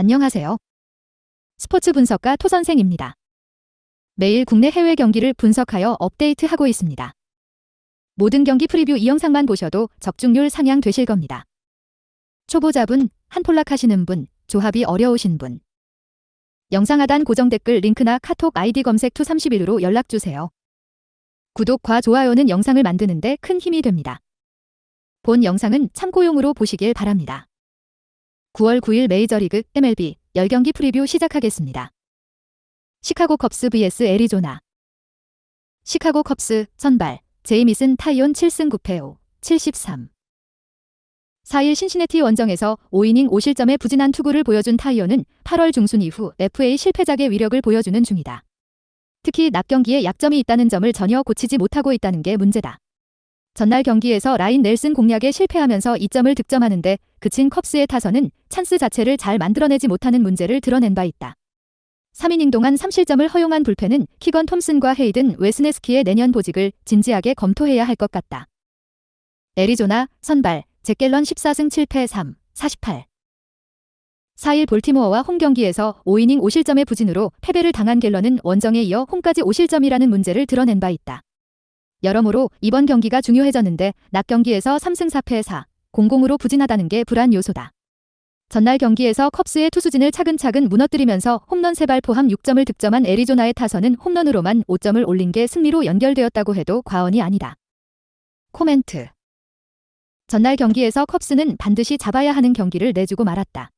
안녕하세요. 스포츠 분석가 토선생입니다. 매일 국내 해외 경기를 분석하여 업데이트하고 있습니다. 모든 경기 프리뷰 이 영상만 보셔도 적중률 상향 되실 겁니다. 초보자분, 한폴락 하시는 분, 조합이 어려우신 분. 영상 하단 고정 댓글 링크나 카톡 아이디 검색 투31으로 연락주세요. 구독과 좋아요는 영상을 만드는데 큰 힘이 됩니다. 본 영상은 참고용으로 보시길 바랍니다. 9월 9일 메이저리그 MLB 10경기 프리뷰 시작하겠습니다. 시카고 컵스 vs 애리조나. 시카고 컵스 선발 제이미슨 타이온 7승 9패 5, 73. 4일 신시내티 원정에서 5이닝 5실점의 부진한 투구를 보여준 타이온은 8월 중순 이후 FA 실패작의 위력을 보여주는 중이다. 특히 낮 경기에 약점이 있다는 점을 전혀 고치지 못하고 있다는 게 문제다. 전날 경기에서 라인 넬슨 공략에 실패하면서 2점을 득점하는데 그친 컵스의 타선은 찬스 자체를 잘 만들어내지 못하는 문제를 드러낸 바 있다. 3이닝 동안 3실점을 허용한 불펜은 키건 톰슨과 헤이든 웨스네스키의 내년 보직을 진지하게 검토해야 할 것 같다. 애리조나 선발 잭 갤런 14승 7패 3, 48. 4일 볼티모어와 홈 경기에서 5이닝 5실점의 부진으로 패배를 당한 갤런은 원정에 이어 홈까지 5실점이라는 문제를 드러낸 바 있다. 여러모로 이번 경기가 중요해졌는데 낮 경기에서 3승 4패 4, 0-0으로 부진하다는 게 불안 요소다. 전날 경기에서 컵스의 투수진을 차근차근 무너뜨리면서 홈런 3발 포함 6점을 득점한 애리조나의 타선은 홈런으로만 5점을 올린 게 승리로 연결되었다고 해도 과언이 아니다. 코멘트. 전날 경기에서 컵스는 반드시 잡아야 하는 경기를 내주고 말았다.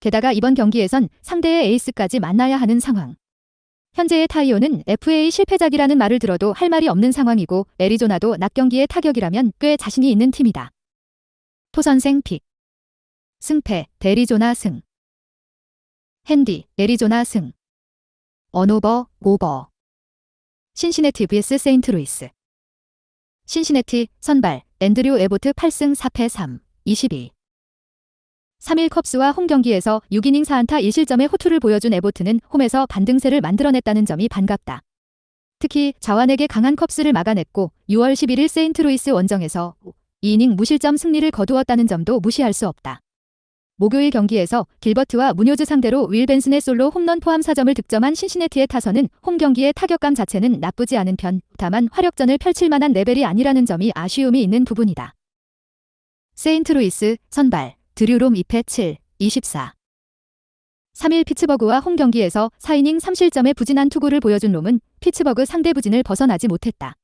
게다가 이번 경기에선 상대의 에이스까지 만나야 하는 상황. 현재의 타이온은 FA 실패작이라는 말을 들어도 할 말이 없는 상황이고 애리조나도 낮 경기의 타격이라면 꽤 자신이 있는 팀이다. 토선생 픽. 승패 애리조나 승. 핸디 애리조나 승. 언오버 오버. 신시내티 vs 세인트루이스. 신시내티 선발 앤드류 에보트 8승 4패 3, 22. 3일 컵스와 홈 경기에서 6이닝 4안타 1실점의 호투를 보여준 에보트는 홈에서 반등세를 만들어냈다는 점이 반갑다. 특히 자완에게 강한 컵스를 막아냈고 6월 11일 세인트루이스 원정에서 2이닝 무실점 승리를 거두었다는 점도 무시할 수 없다. 목요일 경기에서 길버트와 무뇨즈 상대로 윌 벤슨의 솔로 홈런 포함 4점을 득점한 신시내티의 타선은 홈 경기의 타격감 자체는 나쁘지 않은 편, 다만 화력전을 펼칠 만한 레벨이 아니라는 점이 아쉬움이 있는 부분이다. 세인트루이스 선발 드류롬 2패 7, 24. 3일 피츠버그와 홈 경기에서 4이닝 3실점의 부진한 투구를 보여준 롬은 피츠버그 상대 부진을 벗어나지 못했다.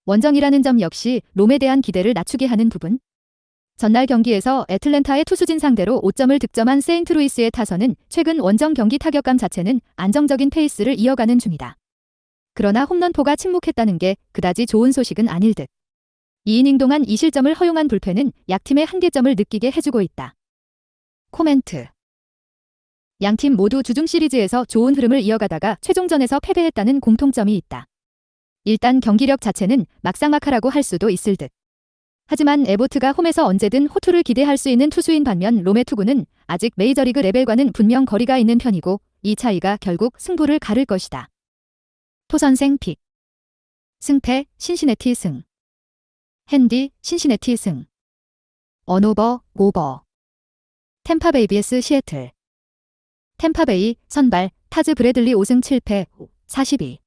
원정이라는 점 역시 롬에 대한 기대를 낮추게 하는 부분. 전날 경기에서 애틀랜타의 투수진 상대로 5점을 득점한 세인트루이스의 타선은 최근 원정 경기 타격감 자체는 안정적인 페이스를 이어가는 중이다. 그러나 홈런포가 침묵했다는 게 그다지 좋은 소식은 아닐 듯. 2이닝 동안 2실점을 허용한 불펜은 약팀의 한계점을 느끼게 해주고 있다. 코멘트. 양팀 모두 주중 시리즈에서 좋은 흐름을 이어가다가 최종전에서 패배했다는 공통점이 있다. 일단 경기력 자체는 막상막하라고 할 수도 있을 듯. 하지만 에보트가 홈에서 언제든 호투를 기대할 수 있는 투수인 반면 롬의 투구는 아직 메이저리그 레벨과는 분명 거리가 있는 편이고 이 차이가 결국 승부를 가를 것이다. 토선생 픽. 승패 신시내티 승. 핸디 신시내티 승. 언오버 오버. 템파베이 vs 시애틀. 템파베이 선발 타즈 브래들리 5승 7패 5, 42.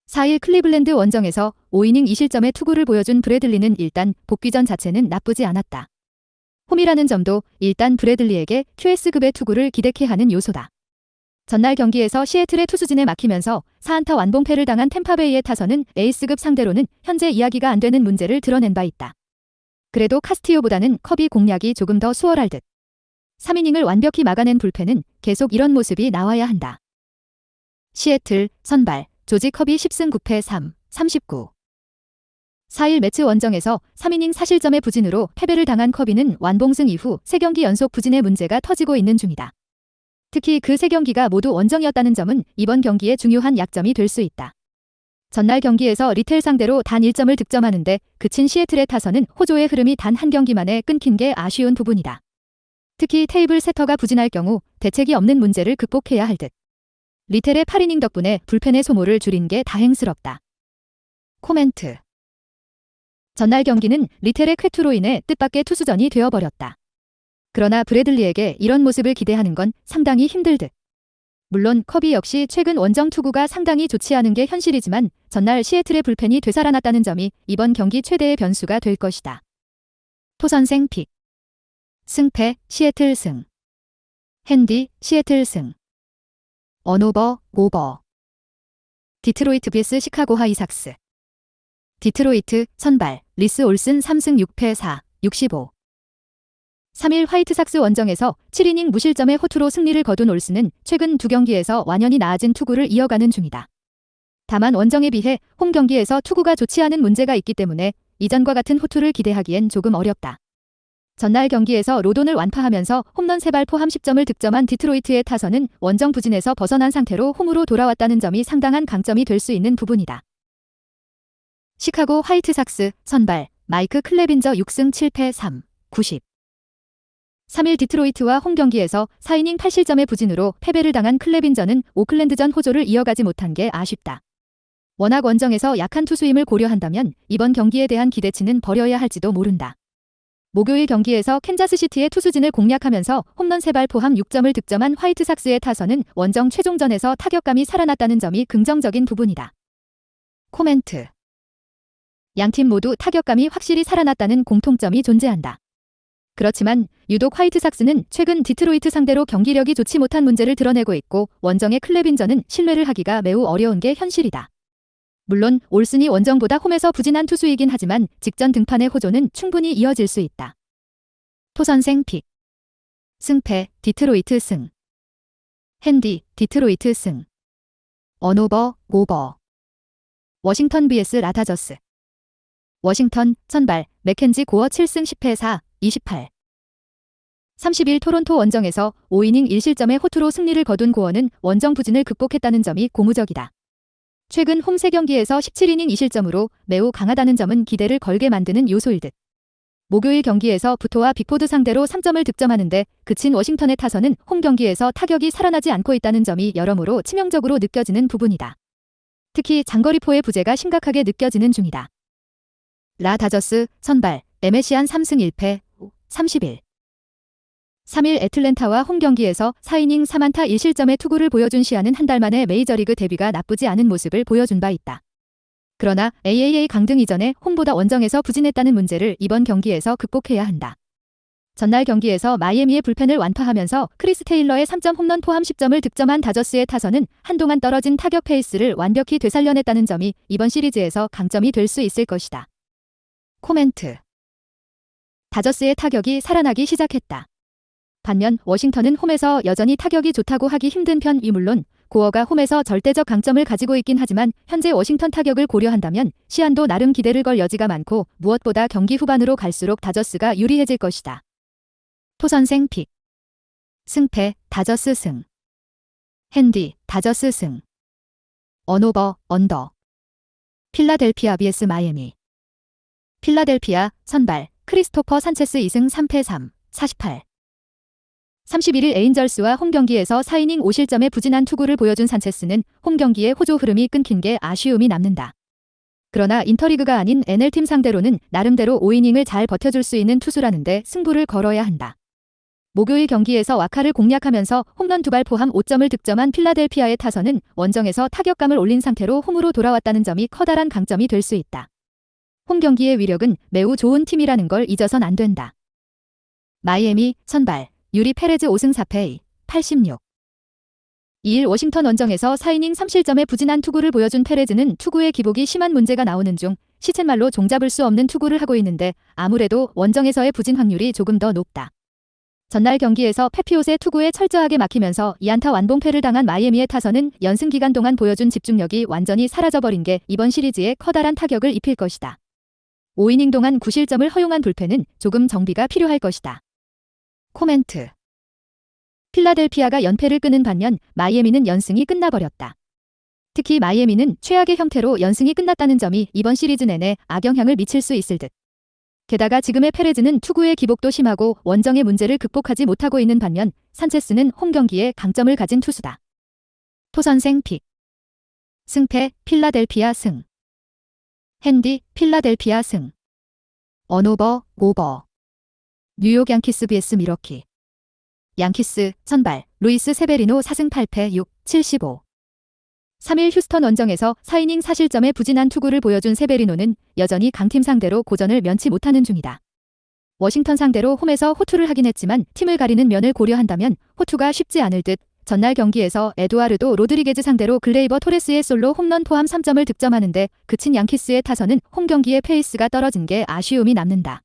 4일 클리블랜드 원정에서 5이닝 2실점의 투구를 보여준 브래들리는 일단 복귀전 자체는 나쁘지 않았다. 홈이라는 점도 일단 브래들리에게 QS급의 투구를 기대케 하는 요소다. 전날 경기에서 시애틀의 투수진에 막히면서 4안타 완봉패를 당한 템파베이의 타선은 에이스급 상대로는 현재 이야기가 안 되는 문제를 드러낸 바 있다. 그래도 카스티오보다는 컵이 공략이 조금 더 수월할 듯. 3이닝을 완벽히 막아낸 불펜은 계속 이런 모습이 나와야 한다. 시애틀 선발 조지 컵이 10승 9패 3, 39. 4일 매츠 원정에서 3이닝 4실점의 부진으로 패배를 당한 커비는 완봉승 이후 3경기 연속 부진의 문제가 터지고 있는 중이다. 특히 그 3경기가 모두 원정이었다는 점은 이번 경기의 중요한 약점이 될 수 있다. 전날 경기에서 리텔 상대로 단 1점을 득점하는데 그친 시애틀의 타선은 호조의 흐름이 단 한 경기 만에 끊긴 게 아쉬운 부분이다. 특히 테이블 세터가 부진할 경우 대책이 없는 문제를 극복해야 할 듯. 리텔의 8이닝 덕분에 불펜의 소모를 줄인 게 다행스럽다. 코멘트. 전날 경기는 리텔의 쾌투로 인해 뜻밖의 투수전이 되어버렸다. 그러나 브래들리에게 이런 모습을 기대하는 건 상당히 힘들 듯. 물론 커비 역시 최근 원정 투구가 상당히 좋지 않은 게 현실이지만 전날 시애틀의 불펜이 되살아났다는 점이 이번 경기 최대의 변수가 될 것이다. 토선생 픽. 승패 시애틀 승. 핸디 시애틀 승. 언오버 오버. 디트로이트 vs 시카고 하이삭스. 디트로이트 선발 리스 올슨 3승 6패 4, 65. 3일 화이트삭스 원정에서 7이닝 무실점의 호투로 승리를 거둔 올슨은 최근 두 경기에서 완연히 나아진 투구를 이어가는 중이다. 다만 원정에 비해 홈 경기에서 투구가 좋지 않은 문제가 있기 때문에 이전과 같은 호투를 기대하기엔 조금 어렵다. 전날 경기에서 로돈을 완파하면서 홈런 3발 포함 10점을 득점한 디트로이트의 타선은 원정 부진에서 벗어난 상태로 홈으로 돌아왔다는 점이 상당한 강점이 될 수 있는 부분이다. 시카고 화이트삭스 선발 마이크 클레빈저 6승 7패 3, 90. 3일 디트로이트와 홈 경기에서 4이닝 8실점의 부진으로 패배를 당한 클레빈저는 오클랜드전 호조를 이어가지 못한 게 아쉽다. 워낙 원정에서 약한 투수임을 고려한다면 이번 경기에 대한 기대치는 버려야 할지도 모른다. 목요일 경기에서 캔자스시티의 투수진을 공략하면서 홈런 3발 포함 6점을 득점한 화이트삭스의 타선은 원정 최종전에서 타격감이 살아났다는 점이 긍정적인 부분이다. 코멘트. 양팀 모두 타격감이 확실히 살아났다는 공통점이 존재한다. 그렇지만 유독 화이트삭스는 최근 디트로이트 상대로 경기력이 좋지 못한 문제를 드러내고 있고 원정의 클레빈저는 신뢰를 하기가 매우 어려운 게 현실이다. 물론 올슨이 원정보다 홈에서 부진한 투수이긴 하지만 직전 등판의 호조는 충분히 이어질 수 있다. 토선생 픽. 승패 디트로이트 승. 핸디 디트로이트 승. 언오버 오버. 워싱턴 vs 라다저스. 워싱턴 선발 맥켄지 고어 7승 10패 4, 28. 30일 토론토 원정에서 5이닝 1실점의 호투로 승리를 거둔 고어는 원정 부진을 극복했다는 점이 고무적이다. 최근 홈 3경기에서 17이닝 2실점으로 매우 강하다는 점은 기대를 걸게 만드는 요소일 듯. 목요일 경기에서 부토와 빅포드 상대로 3점을 득점하는데 그친 워싱턴의 타선은 홈 경기에서 타격이 살아나지 않고 있다는 점이 여러모로 치명적으로 느껴지는 부분이다. 특히 장거리포의 부재가 심각하게 느껴지는 중이다. 라다저스 선발 에메시안 3승 1패 31. 3일 애틀랜타와 홈 경기에서 4이닝 3안타 1실점의 투구를 보여준 시아는 한 달 만에 메이저리그 데뷔가 나쁘지 않은 모습을 보여준 바 있다. 그러나 AAA 강등 이전에 홈보다 원정에서 부진했다는 문제를 이번 경기에서 극복해야 한다. 전날 경기에서 마이애미의 불펜을 완파하면서 크리스 테일러의 3점 홈런 포함 10점을 득점한 다저스의 타선은 한동안 떨어진 타격 페이스를 완벽히 되살려냈다는 점이 이번 시리즈에서 강점이 될 수 있을 것이다. 코멘트. 다저스의 타격이 살아나기 시작했다. 반면 워싱턴은 홈에서 여전히 타격이 좋다고 하기 힘든 편이 물론 고어가 홈에서 절대적 강점을 가지고 있긴 하지만 현재 워싱턴 타격을 고려한다면 시안도 나름 기대를 걸 여지가 많고 무엇보다 경기 후반으로 갈수록 다저스가 유리해질 것이다. 토선생 픽. 승패 다저스 승. 핸디 다저스 승. 언오버 언더. 필라델피아 vs 마이애미. 필라델피아 선발 크리스토퍼 산체스 2승 3패 3, 48. 31일 에인절스와 홈 경기에서 4이닝 5실점의 부진한 투구를 보여준 산체스는 홈 경기의 호조 흐름이 끊긴 게 아쉬움이 남는다. 그러나 인터리그가 아닌 NL팀 상대로는 나름대로 5이닝을 잘 버텨줄 수 있는 투수라는데 승부를 걸어야 한다. 목요일 경기에서 와카를 공략하면서 홈런 2발 포함 5점을 득점한 필라델피아의 타선은 원정에서 타격감을 올린 상태로 홈으로 돌아왔다는 점이 커다란 강점이 될 수 있다. 홈 경기의 위력은 매우 좋은 팀이라는 걸 잊어선 안 된다. 마이애미 선발 유리 페레즈 5승 4패 86. 2일 워싱턴 원정에서 4이닝 3실점의 부진한 투구를 보여준 페레즈는 투구의 기복이 심한 문제가 나오는 중 시쳇말로 종잡을 수 없는 투구를 하고 있는데 아무래도 원정에서의 부진 확률이 조금 더 높다. 전날 경기에서 페피옷의 투구에 철저하게 막히면서 2안타 완봉패를 당한 마이애미의 타선은 연승 기간 동안 보여준 집중력이 완전히 사라져버린 게 이번 시리즈에 커다란 타격을 입힐 것이다. 5이닝 동안 9실점을 허용한 불펜은 조금 정비가 필요할 것이다. 코멘트. 필라델피아가 연패를 끄는 반면 마이애미는 연승이 끝나버렸다. 특히 마이애미는 최악의 형태로 연승이 끝났다는 점이 이번 시리즈 내내 악영향을 미칠 수 있을 듯. 게다가 지금의 페레즈는 투구의 기복도 심하고 원정의 문제를 극복하지 못하고 있는 반면 산체스는 홈 경기에 강점을 가진 투수다. 토선생 픽. 승패 필라델피아 승. 핸디 필라델피아 승. 언오버 오버. 뉴욕 양키스 vs 미러키. 양키스, 선발, 루이스 세베리노 4승 8패 6, 75. 3일 휴스턴 원정에서 4이닝 4실점의 부진한 투구를 보여준 세베리노는 여전히 강팀 상대로 고전을 면치 못하는 중이다. 워싱턴 상대로 홈에서 호투를 하긴 했지만 팀을 가리는 면을 고려한다면 호투가 쉽지 않을 듯 전날 경기에서 에두아르도 로드리게즈 상대로 글레이버 토레스의 솔로 홈런 포함 3점을 득점하는데 그친 양키스의 타선은 홈 경기의 페이스가 떨어진 게 아쉬움이 남는다.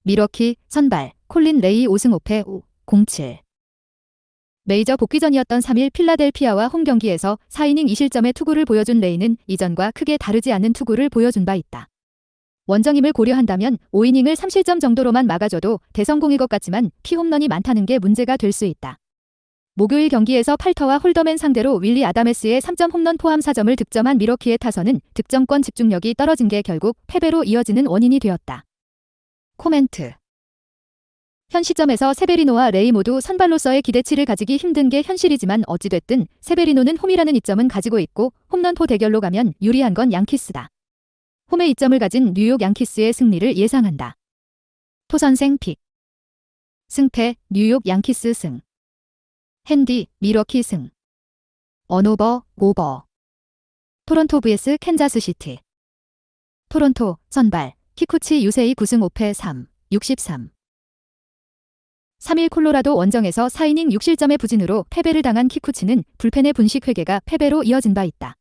미러키, 선발, 콜린 레이 5승 5패 5, 07. 메이저 복귀전이었던 3일 필라델피아와 홈 경기에서 4이닝 2실점의 투구를 보여준 레이는 이전과 크게 다르지 않는 투구를 보여준 바 있다. 원정임을 고려한다면 5이닝을 3실점 정도로만 막아줘도 대성공일 것 같지만 피홈런이 많다는 게 문제가 될 수 있다. 목요일 경기에서 팔터와 홀더맨 상대로 윌리 아다메스의 3점 홈런 포함 4점을 득점한 미러키의 타선은 득점권 집중력이 떨어진 게 결국 패배로 이어지는 원인이 되었다. 코멘트. 현 시점에서 세베리노와 레이 모두 선발로서의 기대치를 가지기 힘든 게 현실이지만 어찌됐든 세베리노는 홈이라는 이점은 가지고 있고 홈런포 대결로 가면 유리한 건 양키스다. 홈의 이점을 가진 뉴욕 양키스의 승리를 예상한다. 토선생 픽. 승패 뉴욕 양키스 승. 핸디 미러키 승. 언오버 오버. 토론토 vs 캔자스시티. 토론토 선발 키쿠치 유세이 9승 5패 3, 63. 3일 콜로라도 원정에서 4이닝 6실점의 부진으로 패배를 당한 키쿠치는 불펜의 분식 회개가 패배로 이어진 바 있다.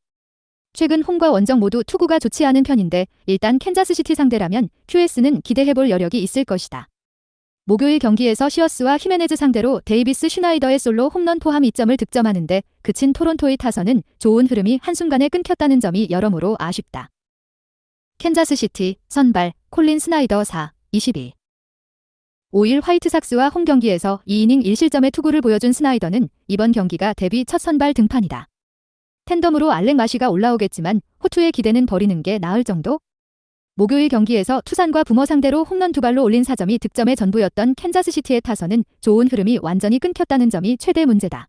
최근 홈과 원정 모두 투구가 좋지 않은 편인데 일단 캔자스시티 상대라면 QS는 기대해볼 여력이 있을 것이다. 목요일 경기에서 시어스와 히메네즈 상대로 데이비스 슈나이더의 솔로 홈런 포함 2점을 득점하는데 그친 토론토의 타선은 좋은 흐름이 한순간에 끊겼다는 점이 여러모로 아쉽다. 캔자스시티 선발 콜린 스나이더 4, 22. 5일 화이트삭스와 홈 경기에서 2이닝 1실점의 투구를 보여준 스나이더는 이번 경기가 데뷔 첫 선발 등판이다. 텐덤으로 알렉 마시가 올라오겠지만 호투의 기대는 버리는 게 나을 정도? 목요일 경기에서 투산과 부머 상대로 홈런 2발로 올린 4점이 득점의 전부였던 캔자스시티의 타선은 좋은 흐름이 완전히 끊겼다는 점이 최대 문제다.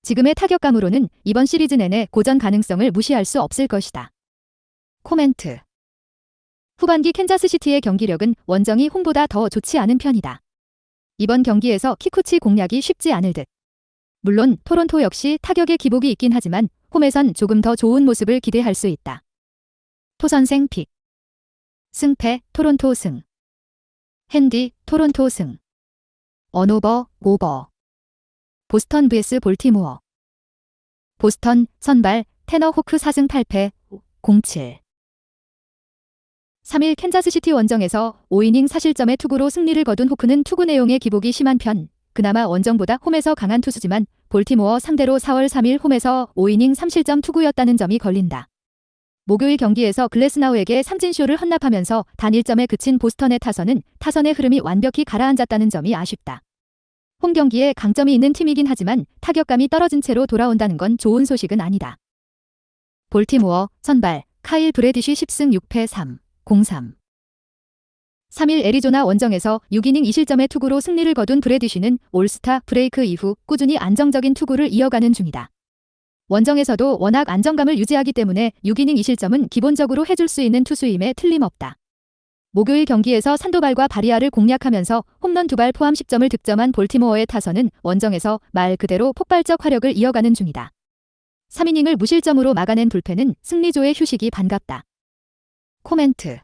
지금의 타격감으로는 이번 시리즈 내내 고전 가능성을 무시할 수 없을 것이다. 코멘트. 후반기 캔자스시티의 경기력은 원정이 홈보다 더 좋지 않은 편이다. 이번 경기에서 키쿠치 공략이 쉽지 않을 듯. 물론 토론토 역시 타격의 기복이 있긴 하지만 홈에선 조금 더 좋은 모습을 기대할 수 있다. 토선생 픽. 승패 토론토 승. 핸디 토론토 승. 언오버 오버. 보스턴 vs 볼티모어. 보스턴 선발 테너 호크 4승 8패 07. 3일 캔자스시티 원정에서 5이닝 4실점의 투구로 승리를 거둔 호크는 투구 내용의 기복이 심한 편. 그나마 원정보다 홈에서 강한 투수지만 볼티모어 상대로 4월 3일 홈에서 5이닝 3실점 투구였다는 점이 걸린다. 목요일 경기에서 글래스나우에게 삼진쇼를 헌납하면서 단 1점에 그친 보스턴의 타선은 타선의 흐름이 완벽히 가라앉았다는 점이 아쉽다. 홈 경기에 강점이 있는 팀이긴 하지만 타격감이 떨어진 채로 돌아온다는 건 좋은 소식은 아니다. 볼티모어 선발 카일 브래디쉬 10승 6패 3, 03. 3일 애리조나 원정에서 6이닝 2실점의 투구로 승리를 거둔 브래디쉬는 올스타 브레이크 이후 꾸준히 안정적인 투구를 이어가는 중이다. 원정에서도 워낙 안정감을 유지하기 때문에 6이닝 2실점은 기본적으로 해줄 수 있는 투수임에 틀림없다. 목요일 경기에서 산도발과 바리아를 공략하면서 홈런 2발 포함 10점을 득점한 볼티모어의 타선은 원정에서 말 그대로 폭발적 화력을 이어가는 중이다. 3이닝을 무실점으로 막아낸 불펜은 승리조의 휴식이 반갑다. 코멘트.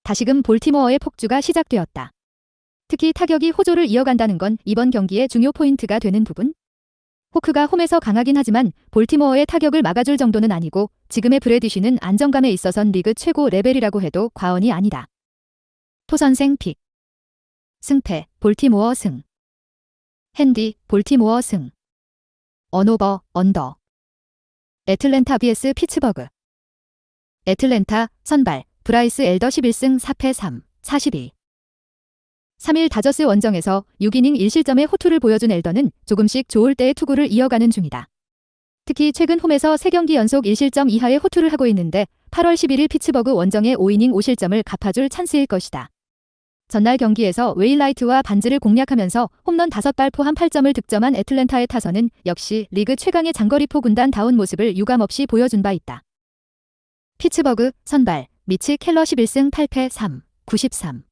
다시금 볼티모어의 폭주가 시작되었다. 특히 타격이 호조를 이어간다는 건 이번 경기의 중요 포인트가 되는 부분? 호크가 홈에서 강하긴 하지만 볼티모어의 타격을 막아줄 정도는 아니고 지금의 브래디쉬는 안정감에 있어선 리그 최고 레벨이라고 해도 과언이 아니다. 토선생 픽. 승패 볼티모어 승. 핸디 볼티모어 승. 언오버 언더. 애틀랜타 vs 피츠버그. 애틀랜타 선발 브라이스 엘더 11승 4패 3, 42. 3일 다저스 원정에서 6이닝 1실점의 호투를 보여준 엘더는 조금씩 좋을 때의 투구를 이어가는 중이다. 특히 최근 홈에서 3경기 연속 1실점 이하의 호투를 하고 있는데 8월 11일 피츠버그 원정의 5이닝 5실점을 갚아줄 찬스일 것이다. 전날 경기에서 웨일라이트와 반즈를 공략하면서 홈런 5발 포함 8점을 득점한 애틀랜타의 타선은 역시 리그 최강의 장거리포 군단다운 모습을 유감없이 보여준 바 있다. 피츠버그 선발 미치 켈러 11승 8패 3, 93.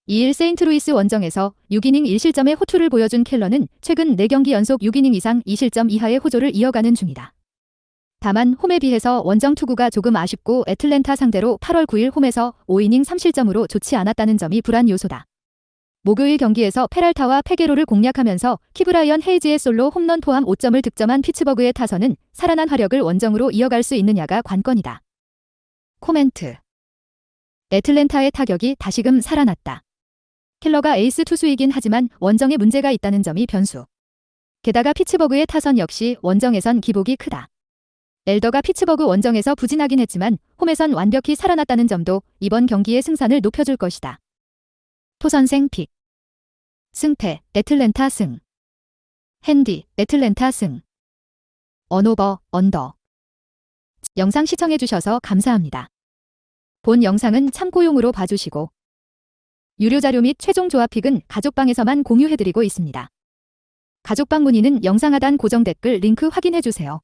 2일 세인트루이스 원정에서 6이닝 1실점의 호투를 보여준 켈러는 최근 4경기 연속 6이닝 이상 2실점 이하의 호조를 이어가는 중이다. 다만 홈에 비해서 원정 투구가 조금 아쉽고 애틀랜타 상대로 8월 9일 홈에서 5이닝 3실점으로 좋지 않았다는 점이 불안 요소다. 목요일 경기에서 페랄타와 페게로를 공략하면서 키브라이언 헤이즈의 솔로 홈런 포함 5점을 득점한 피츠버그의 타선은 살아난 화력을 원정으로 이어갈 수 있느냐가 관건이다. 코멘트. 애틀랜타의 타격이 다시금 살아났다. 켈러가 에이스 투수이긴 하지만 원정에 문제가 있다는 점이 변수. 게다가 피츠버그의 타선 역시 원정에선 기복이 크다. 엘더가 피츠버그 원정에서 부진하긴 했지만 홈에선 완벽히 살아났다는 점도 이번 경기의 승산을 높여줄 것이다. 토선생 픽. 승패, 애틀랜타 승. 핸디, 애틀랜타 승. 언오버, 언더. 영상 시청해주셔서 감사합니다. 본 영상은 참고용으로 봐주시고 유료 자료 및 최종 조합 픽은 가족방에서만 공유해드리고 있습니다. 가족방 문의는 영상 하단 고정 댓글 링크 확인해주세요.